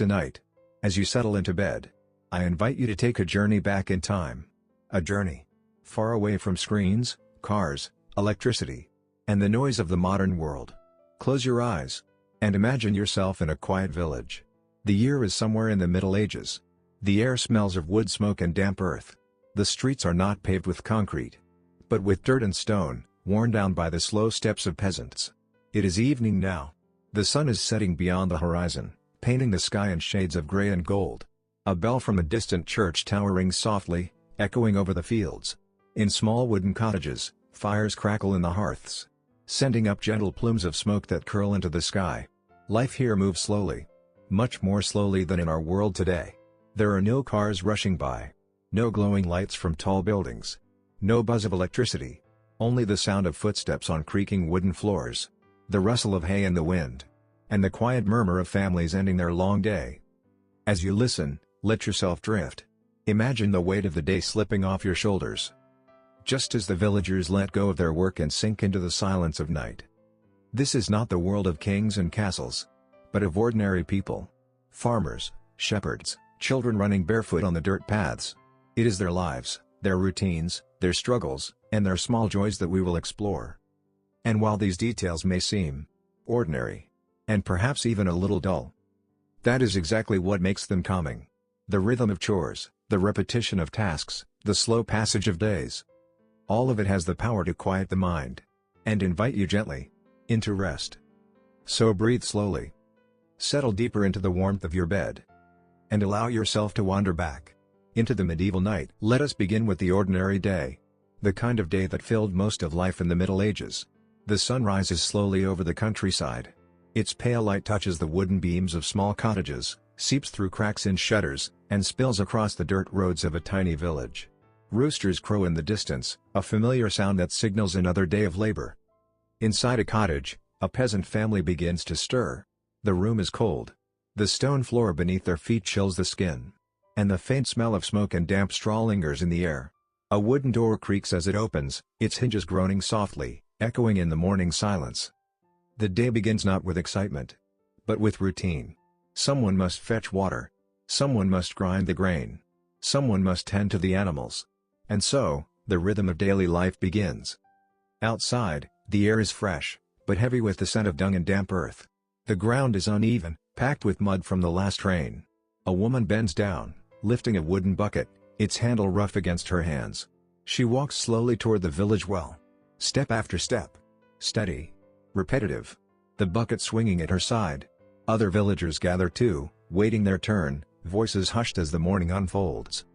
tonight. As you settle into bed, I invite you to take a journey back in time. A journey far away from screens, cars, electricity, and the noise of the modern world. Close your eyes and imagine yourself in a quiet village. The year is somewhere in the Middle Ages. The air smells of wood smoke and damp earth. The streets are not paved with concrete, but with dirt and stone, worn down by the slow steps of peasants. It is evening now. The sun is setting beyond the horizon, painting the sky in shades of gray and gold. A bell from a distant church tower rings softly, echoing over the fields. In small wooden cottages, fires crackle in the hearths, sending up gentle plumes of smoke that curl into the sky. Life here moves slowly. Much more slowly than in our world today. There are no cars rushing by. No glowing lights from tall buildings. No buzz of electricity. Only the sound of footsteps on creaking wooden floors. The rustle of hay in the wind. And the quiet murmur of families ending their long day. As you listen, let yourself drift. Imagine the weight of the day slipping off your shoulders. Just as the villagers let go of their work and sink into the silence of night. This is not the world of kings and castles, but of ordinary people. Farmers, shepherds, children running barefoot on the dirt paths. It is their lives, their routines, their struggles, and their small joys that we will explore. And while these details may seem ordinary, and perhaps even a little dull, that is exactly what makes them calming. The rhythm of chores, the repetition of tasks, the slow passage of days. All of it has the power to quiet the mind, and invite you gently into rest. So breathe slowly. Settle deeper into the warmth of your bed. And allow yourself to wander back into the medieval night. Let us begin with the ordinary day. The kind of day that filled most of life in the Middle Ages. The sun rises slowly over the countryside. Its pale light touches the wooden beams of small cottages, seeps through cracks in shutters, and spills across the dirt roads of a tiny village. Roosters crow in the distance, a familiar sound that signals another day of labor. Inside a cottage, a peasant family begins to stir. The room is cold. The stone floor beneath their feet chills the skin. And the faint smell of smoke and damp straw lingers in the air. A wooden door creaks as it opens, its hinges groaning softly, echoing in the morning silence. The day begins not with excitement, but with routine. Someone must fetch water. Someone must grind the grain. Someone must tend to the animals. And so, the rhythm of daily life begins. Outside, the air is fresh, but heavy with the scent of dung and damp earth. The ground is uneven, packed with mud from the last rain. A woman bends down, lifting a wooden bucket, its handle rough against her hands. She walks slowly toward the village well. Step after step. Steady. Repetitive. The bucket swinging at her side. Other villagers gather too, waiting their turn, voices hushed as the morning unfolds.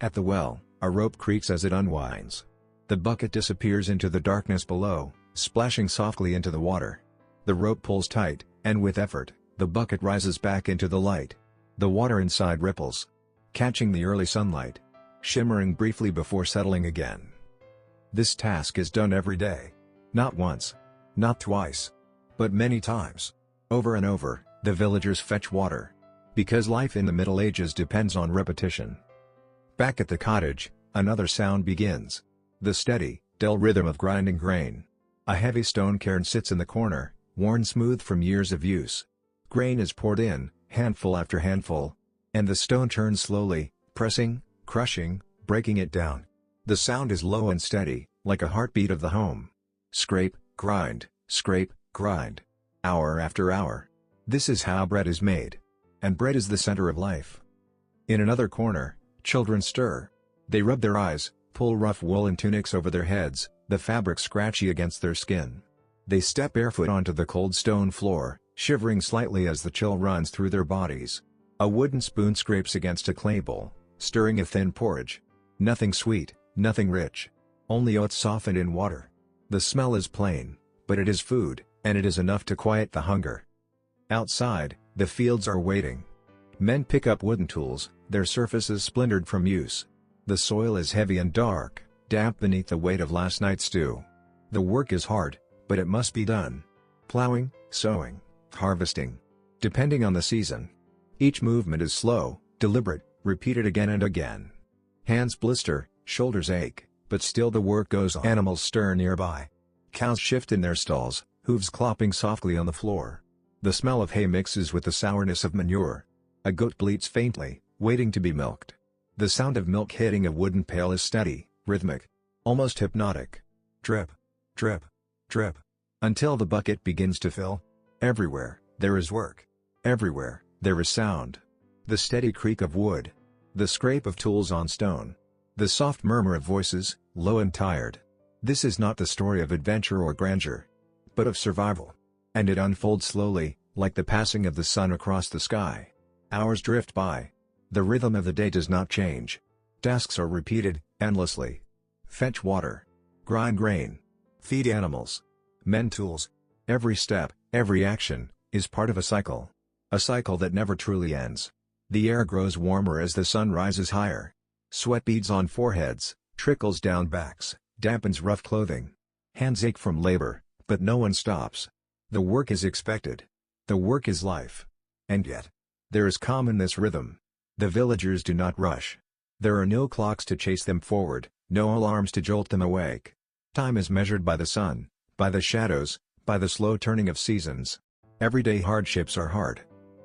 At the well, a rope creaks as it unwinds. The bucket disappears into the darkness below, splashing softly into the water. The rope pulls tight, and with effort, the bucket rises back into the light. The water inside ripples, catching the early sunlight, shimmering briefly before settling again. This task is done every day. Not once, not twice, but many times. Over and over, the villagers fetch water. Because life in the Middle Ages depends on repetition. Back at the cottage, another sound begins. The steady, dull rhythm of grinding grain. A heavy stone cairn sits in the corner, worn smooth from years of use. Grain is poured in, handful after handful, and the stone turns slowly, pressing, crushing, breaking it down. The sound is low and steady, like a heartbeat of the home. Scrape, grind, hour after hour. This is how bread is made. And bread is the center of life. In another corner, children stir. They rub their eyes, pull rough woolen tunics over their heads, the fabric scratchy against their skin. They step barefoot onto the cold stone floor, shivering slightly as the chill runs through their bodies. A wooden spoon scrapes against a clay bowl, stirring a thin porridge. Nothing sweet, nothing rich. Only oats softened in water. The smell is plain, but it is food, and it is enough to quiet the hunger. Outside, the fields are waiting. Men pick up wooden tools, their surfaces splintered from use. The soil is heavy and dark, damp beneath the weight of last night's stew. The work is hard, but it must be done. Plowing, sowing, harvesting. Depending on the season. Each movement is slow, deliberate, repeated again and again. Hands blister, shoulders ache, but still the work goes on. Animals stir nearby. Cows shift in their stalls, hooves clopping softly on the floor. The smell of hay mixes with the sourness of manure. A goat bleats faintly, waiting to be milked. The sound of milk hitting a wooden pail is steady, rhythmic, almost hypnotic. Drip, drip, drip, until the bucket begins to fill. Everywhere, there is work. Everywhere, there is sound. The steady creak of wood. The scrape of tools on stone. The soft murmur of voices, low and tired. This is not the story of adventure or grandeur, but of survival. And it unfolds slowly, like the passing of the sun across the sky. Hours drift by. The rhythm of the day does not change. Tasks are repeated, endlessly. Fetch water. Grind grain. Feed animals. Mend tools. Every step, every action, is part of a cycle. A cycle that never truly ends. The air grows warmer as the sun rises higher. Sweat beads on foreheads, trickles down backs, dampens rough clothing. Hands ache from labor, but no one stops. The work is expected. The work is life. And yet, there is calm in this rhythm. The villagers do not rush. There are no clocks to chase them forward, no alarms to jolt them awake. Time is measured by the sun, by the shadows, by the slow turning of seasons. Everyday hardships are hard.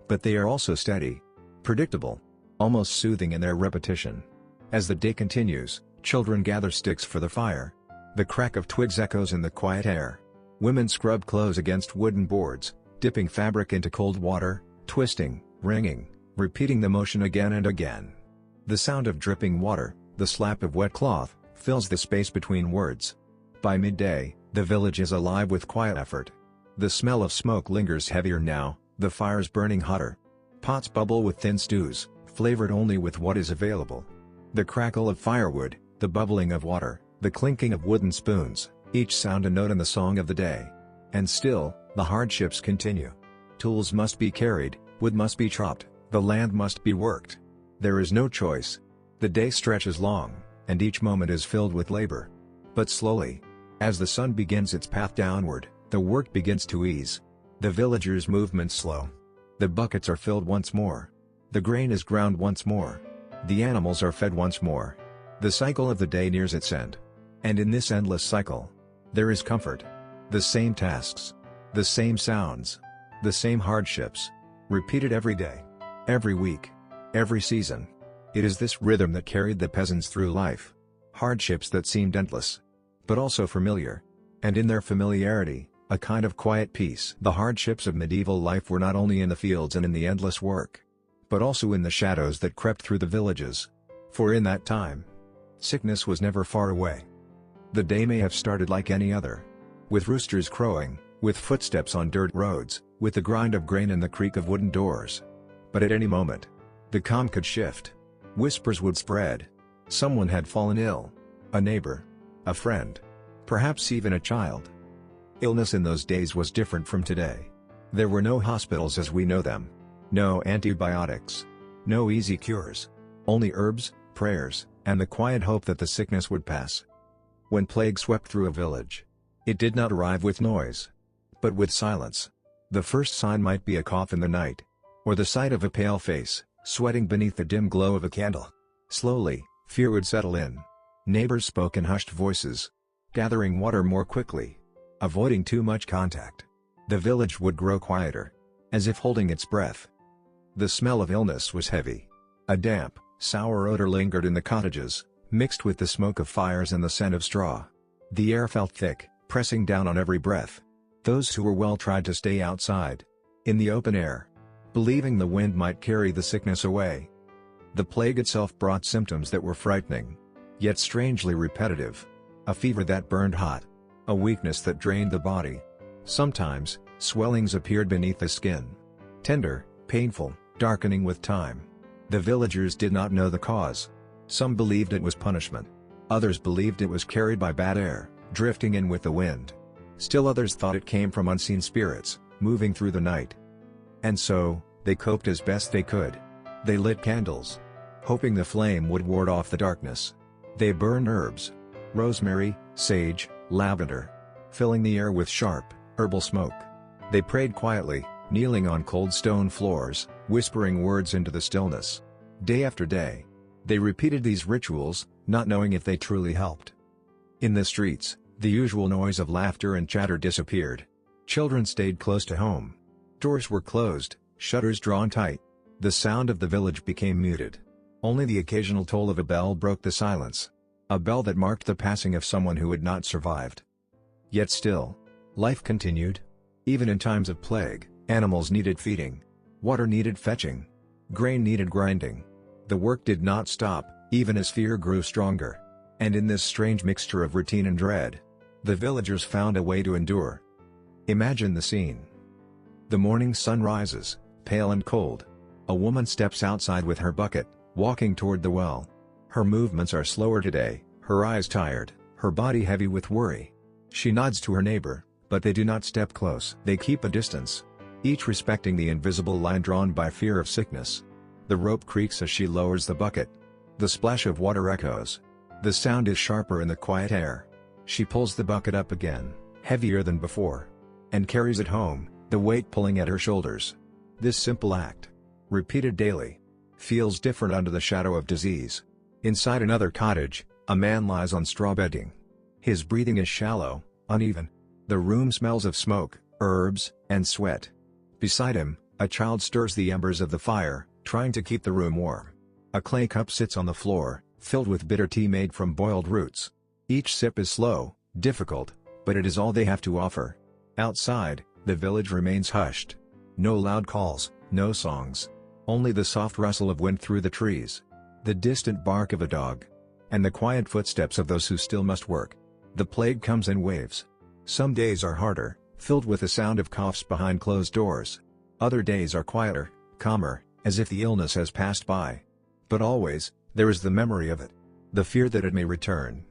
But they are also steady. Predictable. Almost soothing in their repetition. As the day continues, children gather sticks for the fire. The crack of twigs echoes in the quiet air. Women scrub clothes against wooden boards, dipping fabric into cold water, twisting, wringing, repeating the motion again and again. The sound of dripping water, the slap of wet cloth, fills the space between words. By midday, the village is alive with quiet effort. The smell of smoke lingers heavier now, the fires burning hotter. Pots bubble with thin stews, flavored only with what is available. The crackle of firewood, the bubbling of water, the clinking of wooden spoons, each sound a note in the song of the day. And still, the hardships continue. Tools must be carried, wood must be chopped, the land must be worked. There is no choice. The day stretches long, and each moment is filled with labor. But slowly, as the sun begins its path downward, the work begins to ease. The villagers' movements slow. The buckets are filled once more. The grain is ground once more. The animals are fed once more. The cycle of the day nears its end. And in this endless cycle, there is comfort. The same tasks. The same sounds. The same hardships. Repeated every day. Every week. Every season. It is this rhythm that carried the peasants through life. Hardships that seemed endless. But also familiar. And in their familiarity, a kind of quiet peace. The hardships of medieval life were not only in the fields and in the endless work, but also in the shadows that crept through the villages. For in that time, sickness was never far away. The day may have started like any other. With roosters crowing, with footsteps on dirt roads, with the grind of grain and the creak of wooden doors. But at any moment, the calm could shift. Whispers would spread. Someone had fallen ill. A neighbor. A friend. Perhaps even a child. Illness in those days was different from today. There were no hospitals as we know them. No antibiotics. No easy cures. Only herbs, prayers, and the quiet hope that the sickness would pass. When plague swept through a village, it did not arrive with noise, but with silence. The first sign might be a cough in the night, or the sight of a pale face, sweating beneath the dim glow of a candle. Slowly, fear would settle in. Neighbors spoke in hushed voices, gathering water more quickly, avoiding too much contact. The village would grow quieter, as if holding its breath. The smell of illness was heavy. A damp, sour odor lingered in the cottages, mixed with the smoke of fires and the scent of straw. The air felt thick, pressing down on every breath. Those who were well tried to stay outside, in the open air, believing the wind might carry the sickness away. The plague itself brought symptoms that were frightening, yet strangely repetitive. A fever that burned hot. A weakness that drained the body. Sometimes, swellings appeared beneath the skin. Tender, painful, darkening with time. The villagers did not know the cause. Some believed it was punishment. Others believed it was carried by bad air, drifting in with the wind. Still others thought it came from unseen spirits, moving through the night. And so, they coped as best they could. They lit candles, hoping the flame would ward off the darkness. They burned herbs. Rosemary, sage, lavender. Filling the air with sharp, herbal smoke. They prayed quietly, kneeling on cold stone floors, whispering words into the stillness. Day after day, they repeated these rituals, not knowing if they truly helped. In the streets, the usual noise of laughter and chatter disappeared. Children stayed close to home. Doors were closed, shutters drawn tight. The sound of the village became muted. Only the occasional toll of a bell broke the silence. A bell that marked the passing of someone who had not survived. Yet still, life continued. Even in times of plague, animals needed feeding. Water needed fetching. Grain needed grinding. The work did not stop, even as fear grew stronger. And in this strange mixture of routine and dread, the villagers found a way to endure. Imagine the scene. The morning sun rises, pale and cold. A woman steps outside with her bucket, walking toward the well. Her movements are slower today, her eyes tired, her body heavy with worry. She nods to her neighbor, but they do not step close. They keep a distance, each respecting the invisible line drawn by fear of sickness. The rope creaks as she lowers the bucket. The splash of water echoes. The sound is sharper in the quiet air. She pulls the bucket up again, heavier than before, and carries it home, the weight pulling at her shoulders. This simple act, repeated daily, feels different under the shadow of disease. Inside another cottage, a man lies on straw bedding. His breathing is shallow, uneven. The room smells of smoke, herbs, and sweat. Beside him, a child stirs the embers of the fire, trying to keep the room warm. A clay cup sits on the floor, filled with bitter tea made from boiled roots. Each sip is slow, difficult, but it is all they have to offer. Outside, the village remains hushed. No loud calls, no songs. Only the soft rustle of wind through the trees. The distant bark of a dog. And the quiet footsteps of those who still must work. The plague comes in waves. Some days are harder, filled with the sound of coughs behind closed doors. Other days are quieter, calmer, as if the illness has passed by. But always, there is the memory of it. The fear that it may return.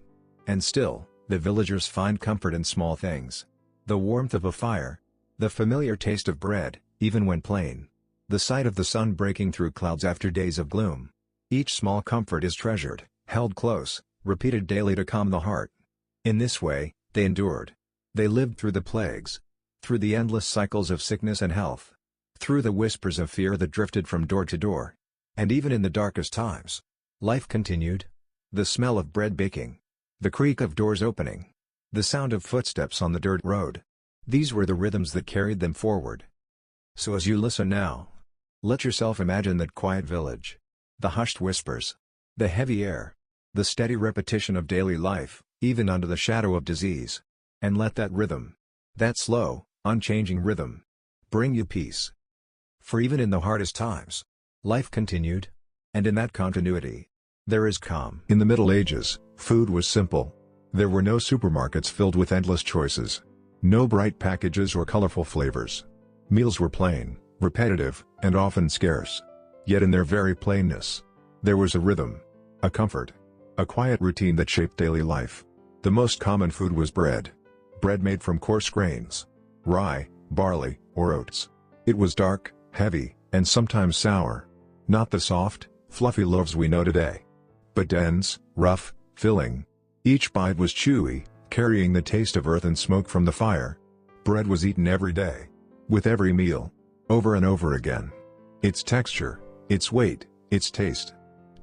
And still, the villagers find comfort in small things. The warmth of a fire. The familiar taste of bread, even when plain. The sight of the sun breaking through clouds after days of gloom. Each small comfort is treasured, held close, repeated daily to calm the heart. In this way, they endured. They lived through the plagues. Through the endless cycles of sickness and health. Through the whispers of fear that drifted from door to door. And even in the darkest times, life continued. The smell of bread baking. The creak of doors opening. The sound of footsteps on the dirt road. These were the rhythms that carried them forward. So as you listen now, let yourself imagine that quiet village. The hushed whispers. The heavy air. The steady repetition of daily life, even under the shadow of disease. And let that rhythm, that slow, unchanging rhythm, bring you peace. For even in the hardest times, life continued. And in that continuity, there is calm. In the Middle Ages, food was simple. There were no supermarkets filled with endless choices. No bright packages or colorful flavors. Meals were plain, repetitive, and often scarce. Yet in their very plainness, there was a rhythm, a comfort, a quiet routine that shaped daily life. The most common food was bread. Bread made from coarse grains. Rye, barley, or oats. It was dark, heavy, and sometimes sour. Not the soft, fluffy loaves we know today. But dense, rough, filling. Each bite was chewy, carrying the taste of earth and smoke from the fire. Bread was eaten every day. With every meal. Over and over again. Its texture, its weight, its taste,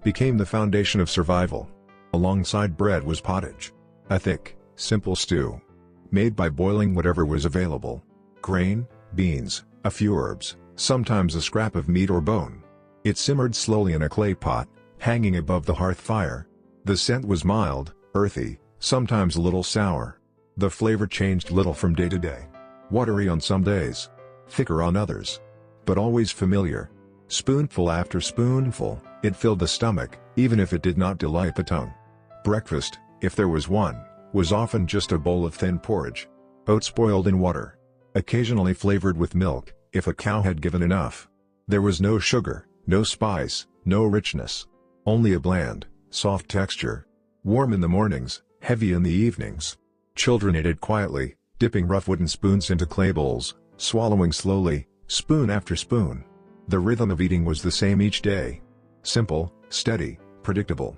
became the foundation of survival. Alongside bread was pottage. A thick, simple stew. Made by boiling whatever was available. Grain, beans, a few herbs, sometimes a scrap of meat or bone. It simmered slowly in a clay pot, hanging above the hearth fire. The scent was mild, earthy, sometimes a little sour. The flavor changed little from day to day. Watery on some days, thicker on others. But always familiar. Spoonful after spoonful, it filled the stomach, even if it did not delight the tongue. Breakfast, if there was one, was often just a bowl of thin porridge. Oats boiled in water. Occasionally flavored with milk, if a cow had given enough. There was no sugar, no spice, no richness. Only a bland, soft texture. Warm in the mornings, heavy in the evenings. Children ate it quietly, dipping rough wooden spoons into clay bowls, swallowing slowly, spoon after spoon. The rhythm of eating was the same each day. Simple, steady, predictable.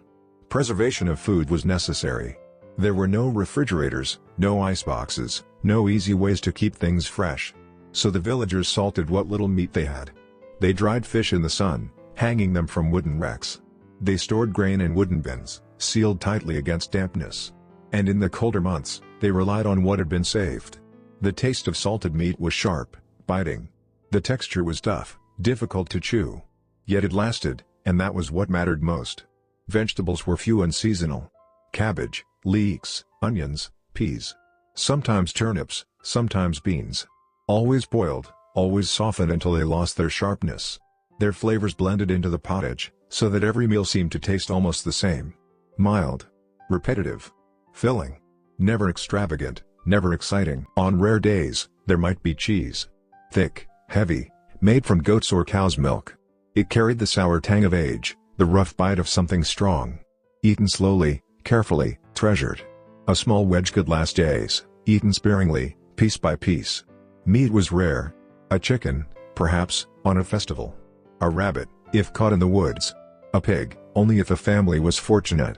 Preservation of food was necessary. There were no refrigerators, no iceboxes, no easy ways to keep things fresh. So the villagers salted what little meat they had. They dried fish in the sun, hanging them from wooden racks. They stored grain in wooden bins, sealed tightly against dampness. And in the colder months, they relied on what had been saved. The taste of salted meat was sharp, biting. The texture was tough, difficult to chew. Yet it lasted, and that was what mattered most. Vegetables were few and seasonal. Cabbage, leeks, onions, peas. Sometimes turnips, sometimes beans. Always boiled, always softened until they lost their sharpness. Their flavors blended into the pottage, so that every meal seemed to taste almost the same. Mild. Repetitive. Filling. Never extravagant, never exciting. On rare days, there might be cheese. Thick, heavy, made from goat's or cow's milk. It carried the sour tang of age, the rough bite of something strong. Eaten slowly, carefully, treasured. A small wedge could last days, eaten sparingly, piece by piece. Meat was rare. A chicken, perhaps, on a festival. A rabbit, if caught in the woods. A pig, only if a family was fortunate.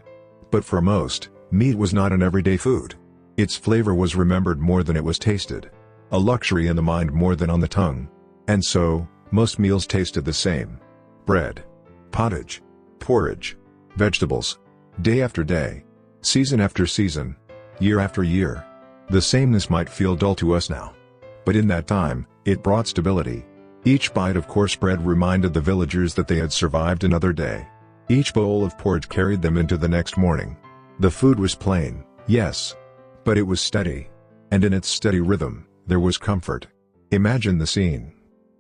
But for most, meat was not an everyday food. Its flavor was remembered more than it was tasted. A luxury in the mind more than on the tongue. And so, most meals tasted the same. Bread. Pottage. Porridge. Vegetables. Day after day. Season after season. Year after year. The sameness might feel dull to us now. But in that time, it brought stability. Each bite of coarse bread reminded the villagers that they had survived another day. Each bowl of porridge carried them into the next morning. The food was plain, yes. But it was steady. And in its steady rhythm, there was comfort. Imagine the scene.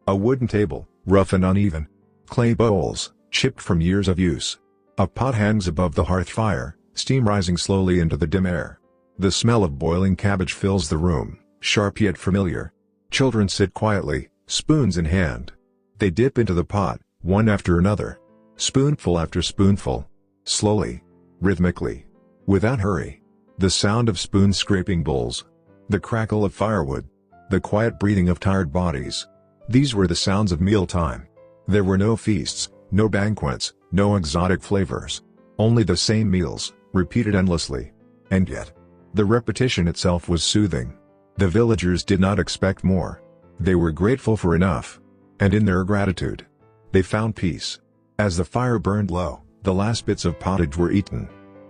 A wooden table, rough and uneven. Clay bowls, chipped from years of use. A pot hangs above the hearth fire, steam rising slowly into the dim air. The smell of boiling cabbage fills the room, sharp yet familiar. Children sit quietly, spoons in hand. They dip into the pot, one after another. Spoonful after spoonful. Slowly. Rhythmically. Without hurry. The sound of spoons scraping bowls. The crackle of firewood. The quiet breathing of tired bodies. These were the sounds of mealtime. There were no feasts, no banquets, no exotic flavors. Only the same meals, repeated endlessly. And yet, the repetition itself was soothing. The villagers did not expect more. They were grateful for enough. And in their gratitude, they found peace. As the fire burned low, the last bits of pottage were eaten.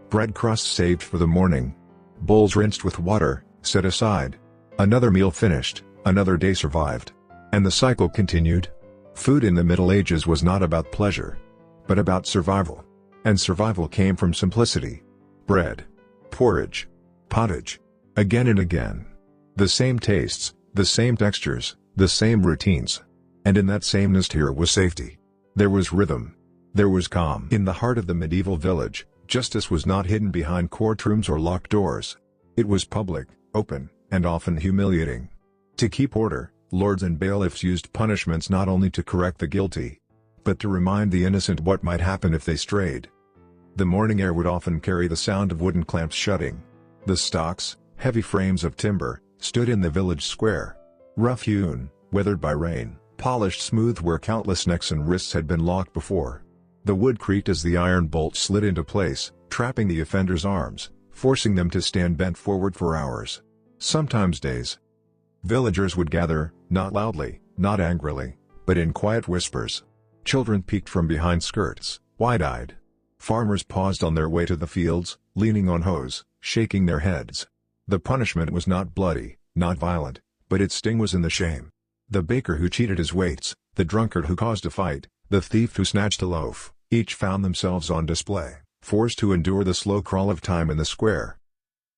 Bread crusts saved for the morning. Bowls rinsed with water, set aside. Another meal finished, another day survived. And the cycle continued. Food in the Middle Ages was not about pleasure, but about survival. And survival came from simplicity. Bread. Porridge. Pottage. Again and again. The same tastes, the same textures, the same routines. And in that sameness here was safety. There was rhythm. There was calm. In the heart of the medieval village, justice was not hidden behind courtrooms or locked doors. It was public, open, and often humiliating. To keep order, lords and bailiffs used punishments not only to correct the guilty, but to remind the innocent what might happen if they strayed. The morning air would often carry the sound of wooden clamps shutting. The stocks, heavy frames of timber, stood in the village square. Rough-hewn, weathered by rain, polished smooth where countless necks and wrists had been locked before. The wood creaked as the iron bolt slid into place, trapping the offender's arms, forcing them to stand bent forward for hours. Sometimes days. Villagers would gather, not loudly, not angrily, but in quiet whispers. Children peeked from behind skirts, wide-eyed. Farmers paused on their way to the fields, leaning on hoes, shaking their heads. The punishment was not bloody, not violent, but its sting was in the shame. The baker who cheated his weights, the drunkard who caused a fight, the thief who snatched a loaf, each found themselves on display, forced to endure the slow crawl of time in the square.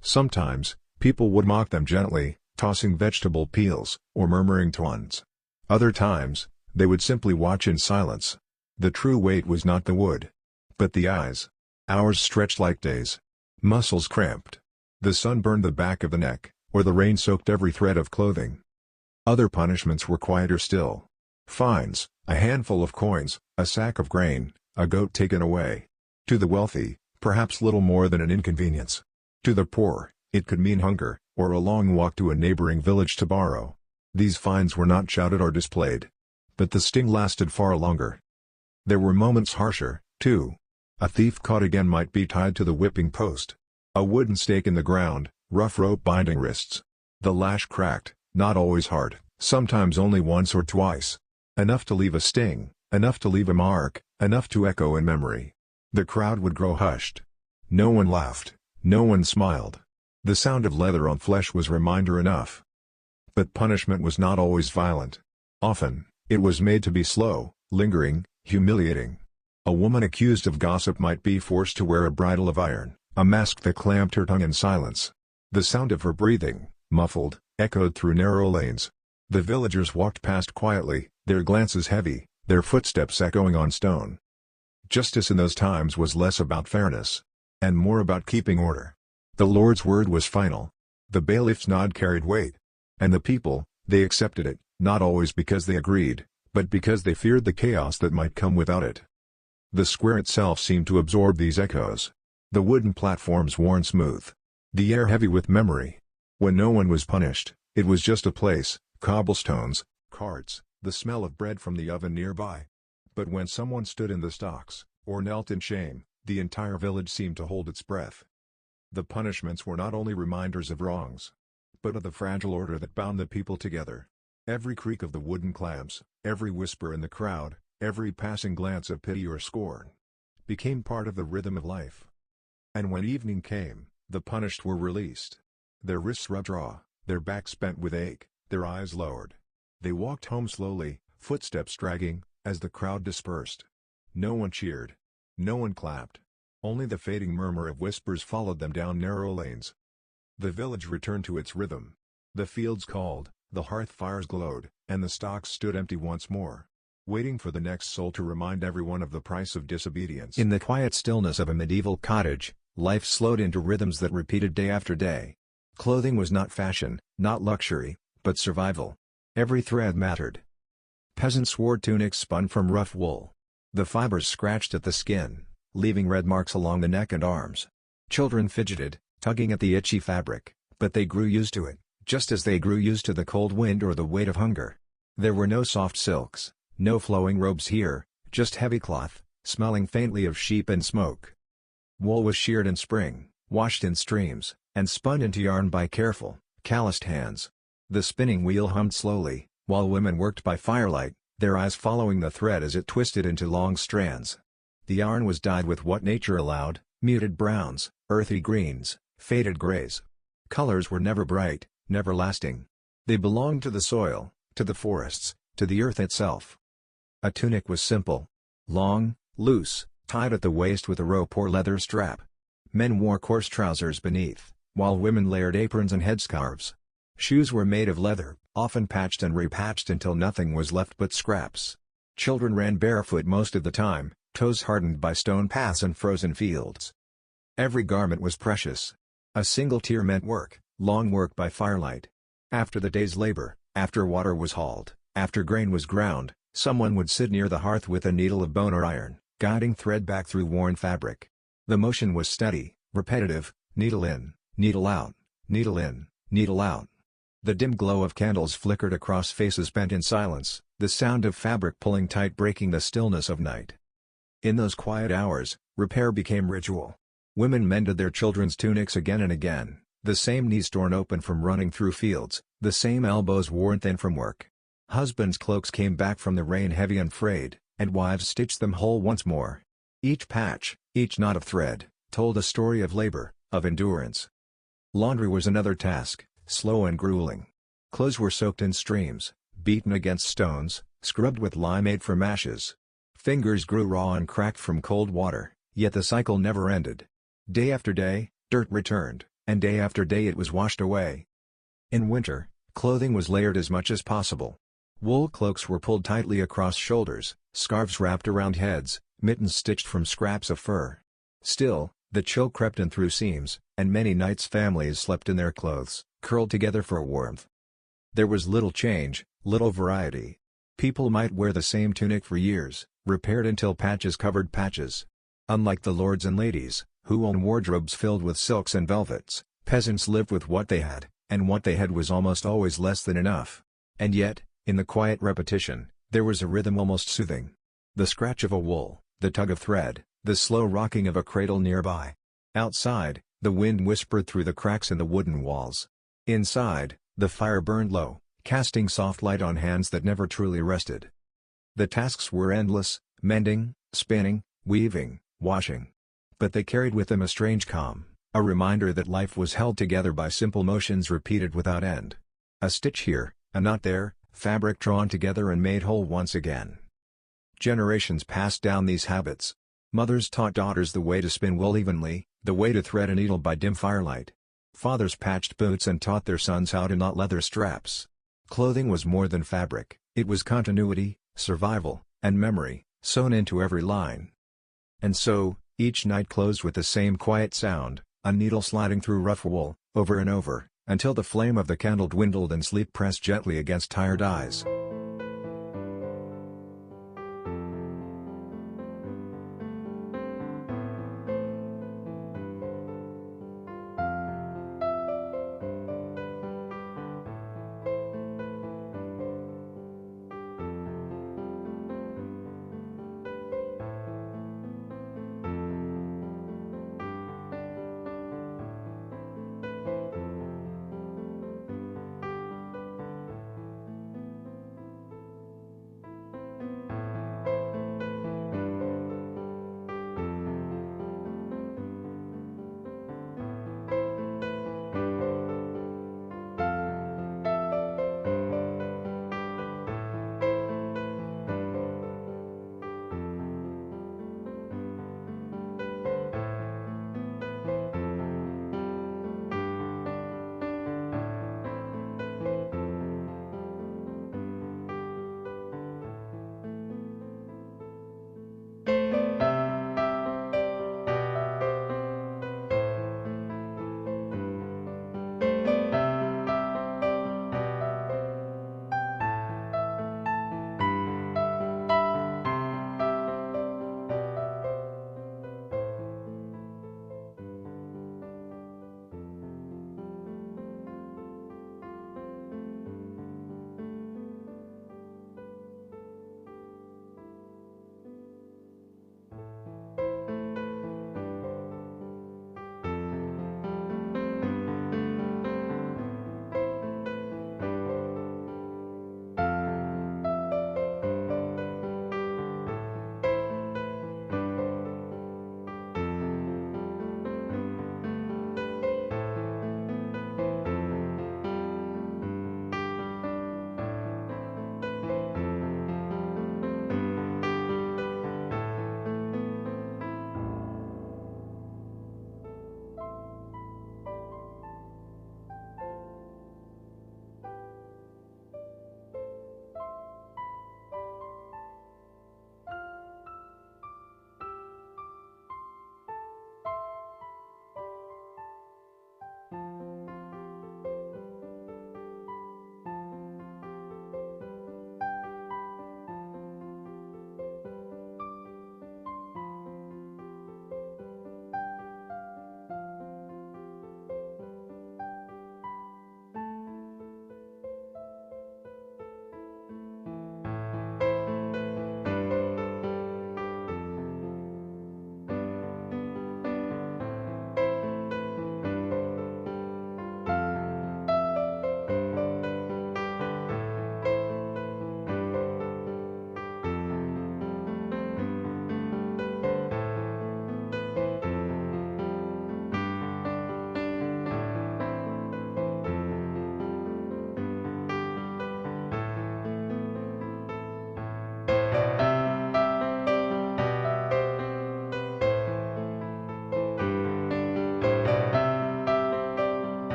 Sometimes, people would mock them gently, tossing vegetable peels, or murmuring taunts. Other times, they would simply watch in silence. The true weight was not the wood, but the eyes. Hours stretched like days. Muscles cramped. The sun burned the back of the neck, or the rain soaked every thread of clothing. Other punishments were quieter still. Fines, a handful of coins, a sack of grain, a goat taken away. To the wealthy, perhaps little more than an inconvenience. To the poor, it could mean hunger, or a long walk to a neighboring village to borrow. These fines were not shouted or displayed. But the sting lasted far longer. There were moments harsher, too. A thief caught again might be tied to the whipping post. A wooden stake in the ground, rough rope binding wrists. The lash cracked, not always hard, sometimes only once or twice. Enough to leave a sting, enough to leave a mark, enough to echo in memory. The crowd would grow hushed. No one laughed, no one smiled. The sound of leather on flesh was reminder enough. But punishment was not always violent. Often, it was made to be slow, lingering, Humiliating. A woman accused of gossip might be forced to wear a bridle of iron, a mask that clamped her tongue in silence. The sound of her breathing, muffled, echoed through narrow lanes. The villagers walked past quietly, their glances heavy, their footsteps echoing on stone. Justice in those times was less about fairness, and more about keeping order. The Lord's word was final. The bailiff's nod carried weight. And the people, they accepted it, not always because they agreed, but because they feared the chaos that might come without it. The square itself seemed to absorb these echoes. The wooden platforms worn smooth. The air heavy with memory. When no one was punished, it was just a place, cobblestones, carts, the smell of bread from the oven nearby. But when someone stood in the stocks, or knelt in shame, the entire village seemed to hold its breath. The punishments were not only reminders of wrongs, but of the fragile order that bound the people together. Every creak of the wooden clamps, every whisper in the crowd, every passing glance of pity or scorn, became part of the rhythm of life. And when evening came, the punished were released. Their wrists rubbed raw, their backs bent with ache, their eyes lowered. They walked home slowly, footsteps dragging, as the crowd dispersed. No one cheered. No one clapped. Only the fading murmur of whispers followed them down narrow lanes. The village returned to its rhythm. The fields called, the hearth fires glowed, and the stocks stood empty once more, waiting for the next soul to remind everyone of the price of disobedience. In the quiet stillness of a medieval cottage, life slowed into rhythms that repeated day after day. Clothing was not fashion, not luxury, but survival. Every thread mattered. Peasants wore tunics spun from rough wool. The fibers scratched at the skin, leaving red marks along the neck and arms. Children fidgeted, tugging at the itchy fabric, but they grew used to it, just as they grew used to the cold wind or the weight of hunger. There were no soft silks, no flowing robes here, just heavy cloth, smelling faintly of sheep and smoke. Wool was sheared in spring, washed in streams, and spun into yarn by careful, calloused hands. The spinning wheel hummed slowly, while women worked by firelight, their eyes following the thread as it twisted into long strands. The yarn was dyed with what nature allowed, muted browns, earthy greens, faded grays. Colors were never bright, never lasting. They belonged to the soil, to the forests, to the earth itself. A tunic was simple. Long, loose, tied at the waist with a rope or leather strap. Men wore coarse trousers beneath, while women layered aprons and headscarves. Shoes were made of leather, often patched and repatched until nothing was left but scraps. Children ran barefoot most of the time, toes hardened by stone paths and frozen fields. Every garment was precious. A single tear meant work, long work by firelight. After the day's labor, after water was hauled, after grain was ground, someone would sit near the hearth with a needle of bone or iron, guiding thread back through worn fabric. The motion was steady, repetitive, needle in, needle out, needle in, needle out. The dim glow of candles flickered across faces bent in silence, the sound of fabric pulling tight breaking the stillness of night. In those quiet hours, repair became ritual. Women mended their children's tunics again and again, the same knees torn open from running through fields, the same elbows worn thin from work. Husbands' cloaks came back from the rain heavy and frayed, and wives stitched them whole once more. Each patch, each knot of thread, told a story of labor, of endurance. Laundry was another task, slow and grueling. Clothes were soaked in streams, beaten against stones, scrubbed with lye made from ashes. Fingers grew raw and cracked from cold water, yet the cycle never ended. Day after day, dirt returned, and day after day it was washed away. In winter, clothing was layered as much as possible. Wool cloaks were pulled tightly across shoulders, scarves wrapped around heads, mittens stitched from scraps of fur. Still, the chill crept in through seams, and many nights families slept in their clothes, curled together for warmth. There was little change, little variety. People might wear the same tunic for years, repaired until patches covered patches. Unlike the lords and ladies, who owned wardrobes filled with silks and velvets, peasants lived with what they had, and what they had was almost always less than enough. And yet, in the quiet repetition, there was a rhythm almost soothing. The scratch of a wool, the tug of thread, the slow rocking of a cradle nearby. Outside, the wind whispered through the cracks in the wooden walls. Inside, the fire burned low, casting soft light on hands that never truly rested. The tasks were endless, mending, spinning, weaving, washing. But they carried with them a strange calm, a reminder that life was held together by simple motions repeated without end. A stitch here, a knot there, fabric drawn together and made whole once again. Generations passed down these habits. Mothers taught daughters the way to spin wool evenly, the way to thread a needle by dim firelight. Fathers patched boots and taught their sons how to knot leather straps. Clothing was more than fabric, it was continuity, survival, and memory, sewn into every line. And so, each night closed with the same quiet sound, a needle sliding through rough wool, over and over, until the flame of the candle dwindled and sleep pressed gently against tired eyes.